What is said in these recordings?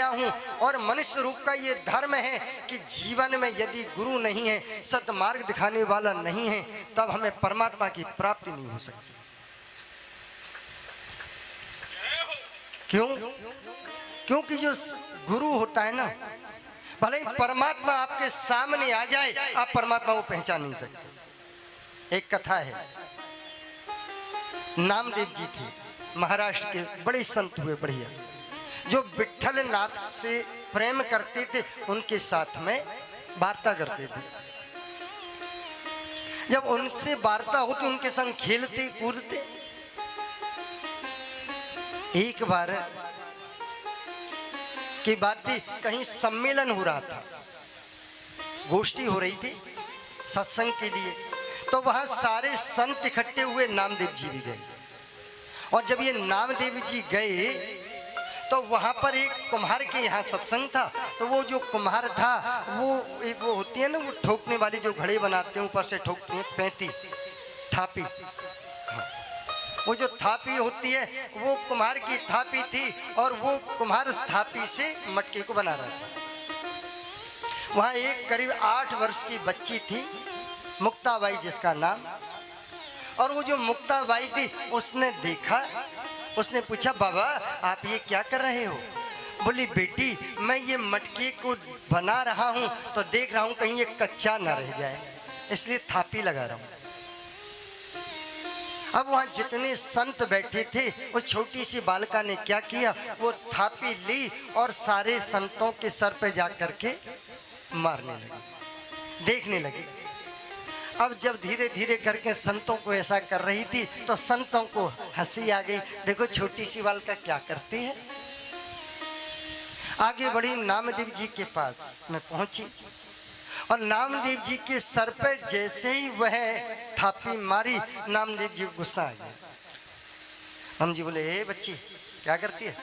हूँ और मनुष्य रूप का ये धर्म है कि जीवन में यदि गुरु नहीं है, सत्मार्ग दिखाने वाला नहीं है, तब हमें परमात्मा की प्राप्ति नहीं हो सकती। क्यों? क्योंकि जो गुरु होता है ना, भले ही परमात्मा आपके सामने आ जाए, आप परमात्मा को पहचान नहीं सकते। एक कथा है, नामदेव जी थे, महाराष्ट्र के बड़े संत हुए, बढ़िया, जो विठल नाथ से प्रेम करते थे, उनके साथ में वार्ता करते थे। जब उनसे वार्ता होती, उनके संग खेलते कूदते। एक बार की बात थी, कहीं सम्मेलन हो रहा था, गोष्ठी हो रही थी सत्संग के लिए, तो वहां सारे संत इकट्ठे हुए, नामदेव जी भी गए। और जब ये नामदेव जी गए तो वहां पर एक कुम्हार के यहाँ सत्संग था, तो वो जो कुम्हार था, वो एक वो होती है ना, वो ठोकने वाली जो घड़े बनाते हैं, ऊपर से ठोकते हैं, पैंती थापी, वो जो थापी होती है, वो कुम्हार की थापी थी, और वो कुम्हार उस थापी से मटके को बना रहा था। वहाँ एक करीब 8 वर्ष की बच्ची थी, मुक्ताबाई जिसका नाम, और वो जो मुक्ताबाई थी, उसने देखा, उसने पूछा, बाबा आप ये क्या कर रहे हो? बोली, बेटी मैं ये मटके को बना रहा हूँ, तो देख रहा हूँ कहीं ये कच्चा न रह जाए, इसलिए थापी लगा रहा हूँ। अब वहाँ जितने संत बैठे थे, उस छोटी सी बालिका ने क्या किया, वो थापी ली और सारे संतों के सर पे जा करके मारने लगी, देखने लगी। अब जब धीरे धीरे करके संतों को ऐसा कर रही थी, तो संतों को हंसी आ गई, देखो छोटी सी बालिका क्या करती है। आगे बढ़ी, नामदेव जी के पास में पहुंची, और नामदेव जी के सर पे जैसे ही वह थापी मारी, नामदेव जी को गुस्सा आ गया। हम जी बोले, ए बच्ची क्या करती है?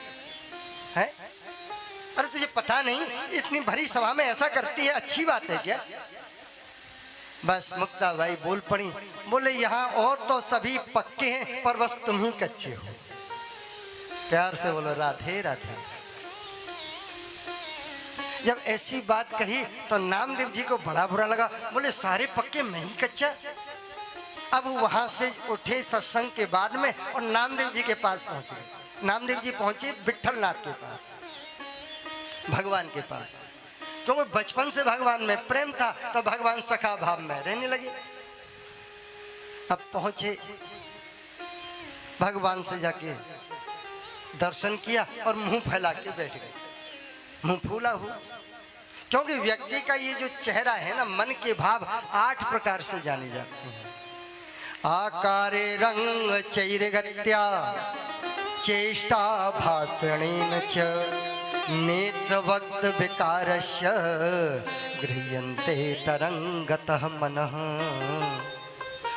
अरे तुझे पता नहीं, इतनी भरी सभा में ऐसा करती है, अच्छी बात है क्या? बस मुक्ताबाई बोल पड़ी, बोले यहाँ और तो सभी पक्के हैं, पर बस तुम ही कच्चे हो। प्यार से बोलो, राधे राधे। जब ऐसी बात कही तो नामदेव जी को बड़ा बुरा लगा, बोले सारे पक्के, मैं ही कच्चा। अब वहां से उठे सत्संग के बाद में, और नामदेव जी के पास पहुंचे। नामदेव जी पहुंचे विठल नाथ के पास, भगवान के पास, क्योंकि बचपन से भगवान में प्रेम था, तो भगवान सखा भाव में रहने लगे। अब पहुंचे, भगवान से जाके दर्शन किया और मुंह फैला के बैठ गए, मुंह फूला हुआ। क्योंकि व्यक्ति का ये जो चेहरा है ना, मन के भाव 8 प्रकार से जाने जाते हैं। आकारे रंग चैरगत्या चेष्टा भाषणेन च नेत्र वक्त विकारस्य गृह्यन्ते तरंगतः मनः।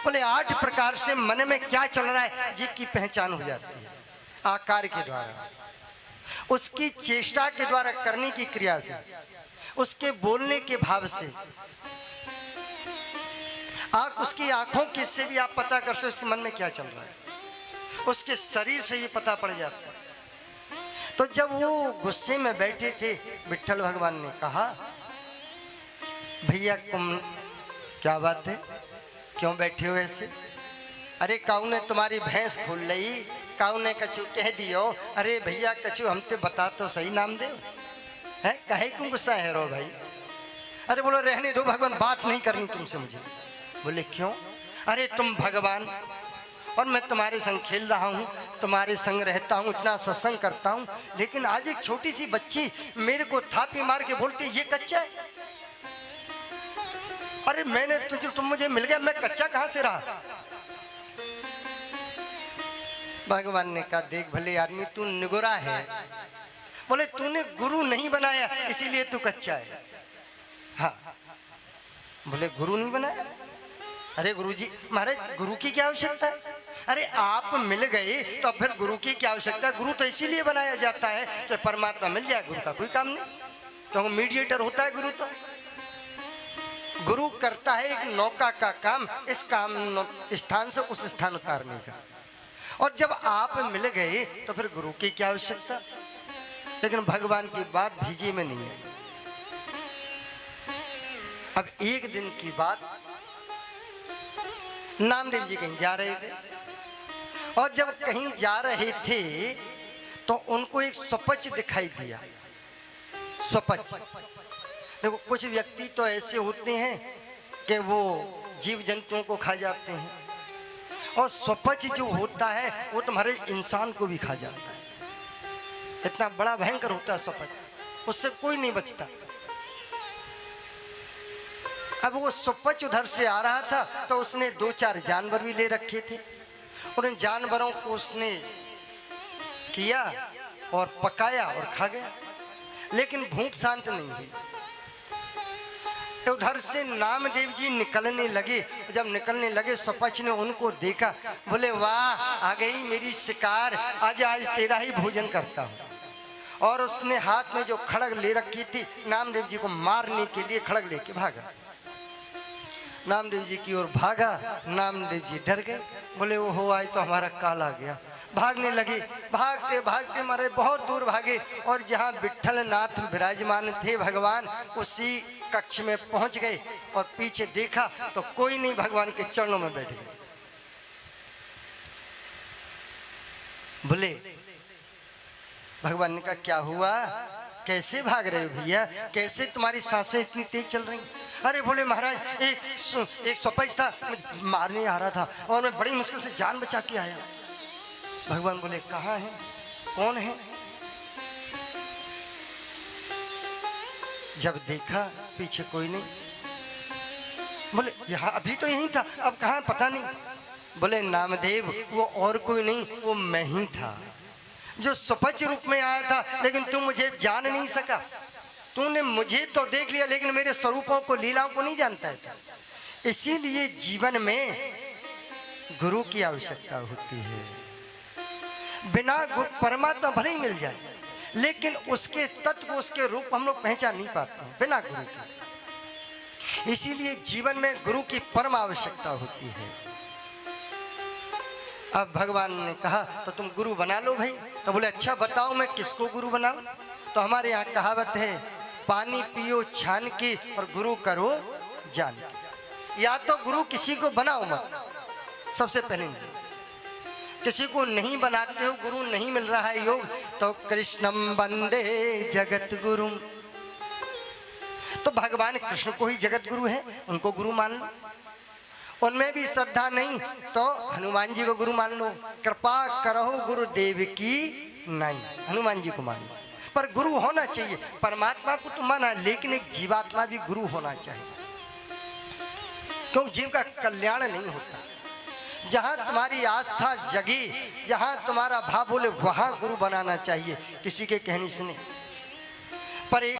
बोले 8 प्रकार से मन में क्या चल रहा है, जीव की पहचान हो जाती है आकार के द्वारा, उसकी चेष्टा के द्वारा, करने की क्रिया से, उसके बोलने के भाव से, उसकी आंखों के से भी आप पता कर सकते उसके मन में क्या चल रहा है, उसके शरीर से भी पता पड़ जाता है। तो जब वो गुस्से में बैठे थे, विठल भगवान ने कहा, भैया तुम क्या बात है, क्यों बैठे हो ऐसे? अरे काऊ ने तुम्हारी भैंस खोल ली, काऊ ने कछु कह दियो। अरे भैया कछु हम ते बता तो सही, नामदेव है, कहे क्यों गुस्सा है रो भाई? अरे बोलो रहने दो भगवान, बात नहीं करनी तुमसे मुझे। बोले क्यों? अरे तुम भगवान, और मैं तुम्हारे संग खेल रहा हूँ, तुम्हारे संग रहता हूँ, इतना सत्संग करता हूँ, लेकिन आज एक छोटी सी बच्ची मेरे को थापी मार के बोलती ये कच्चा है। अरे मैंने तुम मुझे मिल गया, मैं कच्चा कहाँ से रहा? भगवान ने कहा, देख भले आदमी तू निगुरा है, बोले तूने गुरु नहीं बनाया इसीलिए तू कच्चा है। हाँ, बोले गुरु नहीं बनाया? अरे गुरुजी, महाराज गुरु की क्या आवश्यकता है? अरे आप मिल गए तो फिर गुरु की क्या आवश्यकता है? गुरु तो इसीलिए बनाया जाता है कि परमात्मा मिल जाए, गुरु का कोई काम नहीं, क्योंकि मीडिएटर होता है गुरु। तो गुरु करता है एक नौका का काम, इस काम स्थान से उस स्थान उतारने का। और जब आप मिल गए तो फिर गुरु की क्या आवश्यकता? लेकिन भगवान की बात भीजे में नहीं आई। अब एक दिन की बात, नामदेव जी कहीं जा रहे थे और जब कहीं जा रहे थे तो उनको एक स्वपच दिखाई दिया। स्वपच, देखो कुछ व्यक्ति तो ऐसे होते हैं कि वो जीव जंतुओं को खा जाते हैं, और स्वपच जो होता है वो तुम्हारे इंसान को भी खा जाता है। इतना बड़ा भयंकर होता है स्वपच, उससे कोई नहीं बचता। अब वो स्वपच उधर से आ रहा था तो उसने 2-4 जानवर भी ले रखे थे। उन जानवरों को उसने किया और पकाया और खा गया, लेकिन भूख शांत नहीं हुई। उधर से नामदेव जी निकलने लगे। जब निकलने लगे स्वपच ने उनको देखा, बोले वाह आ गई मेरी शिकार, आज तेरा ही भोजन करता हूँ। और उसने हाथ में जो खड़ग ले रखी थी नामदेव जी को मारने के लिए खड़ग लेके भागा। नामदेव जी की ओर भागा, नामदेव जी डर गए, बोले वो हो आज तो हमारा काल आ गया। भागने लगे, भागते भागते मारे बहुत दूर भागे और जहाँ विट्ठल नाथ विराजमान थे भगवान, उसी कक्ष में पहुंच गए और पीछे देखा तो कोई नहीं, भगवान के चरणों में बैठ गए। बोले भगवान ने कहा क्या हुआ, कैसे भाग रहे हो भैया, कैसे तुम्हारी सांसें इतनी तेज चल रही? अरे बोले महाराज एक स्वपच था, मारने आ रहा था और मैं बड़ी मुश्किल से जान बचा के आया। भगवान बोले कहाँ है, कौन है? जब देखा पीछे कोई नहीं। बोले यहाँ अभी तो यहीं था, अब कहाँ पता नहीं। बोले नामदेव वो और कोई नहीं, वो मैं ही था जो स्वपच रूप में आया था, लेकिन तू मुझे जान नहीं सका। तूने मुझे तो देख लिया लेकिन मेरे स्वरूपों को, लीलाओं को नहीं जानता है। इसीलिए जीवन में गुरु की आवश्यकता होती है। बिना गुरु परमात्मा भले ही मिल जाए, लेकिन उसके तत्व, उसके रूप हम लोग पहचान नहीं पाते हैं बिना गुरु के। इसीलिए जीवन में गुरु की परम आवश्यकता होती है। अब भगवान ने कहा तो तुम गुरु बना लो भाई। तो बोले अच्छा बताओ मैं किसको गुरु बनाऊं? तो हमारे यहाँ कहावत है पानी पियो छान के और गुरु करो जान के। या तो गुरु किसी को बनाओ मत, सबसे पहले नहीं। किसी को नहीं बनाते हो, गुरु नहीं मिल रहा है योग, तो कृष्णम वंदे जगत गुरु। तो भगवान कृष्ण को ही जगत गुरु है, उनको गुरु मान लो। उनमें भी श्रद्धा नहीं तो हनुमान जी को गुरु मान लो। कृपा करो गुरुदेव की नहीं, हनुमान जी को मान लो। पर गुरु होना चाहिए। परमात्मा को तो माना, लेकिन एक जीवात्मा भी गुरु होना चाहिए, क्योंकि जीव का कल्याण नहीं होता। जहाँ तुम्हारी आस्था जगी, जहाँ तुम्हारा भाव बोले, वहाँ गुरु बनाना चाहिए, किसी के कहने से नहीं। पर एक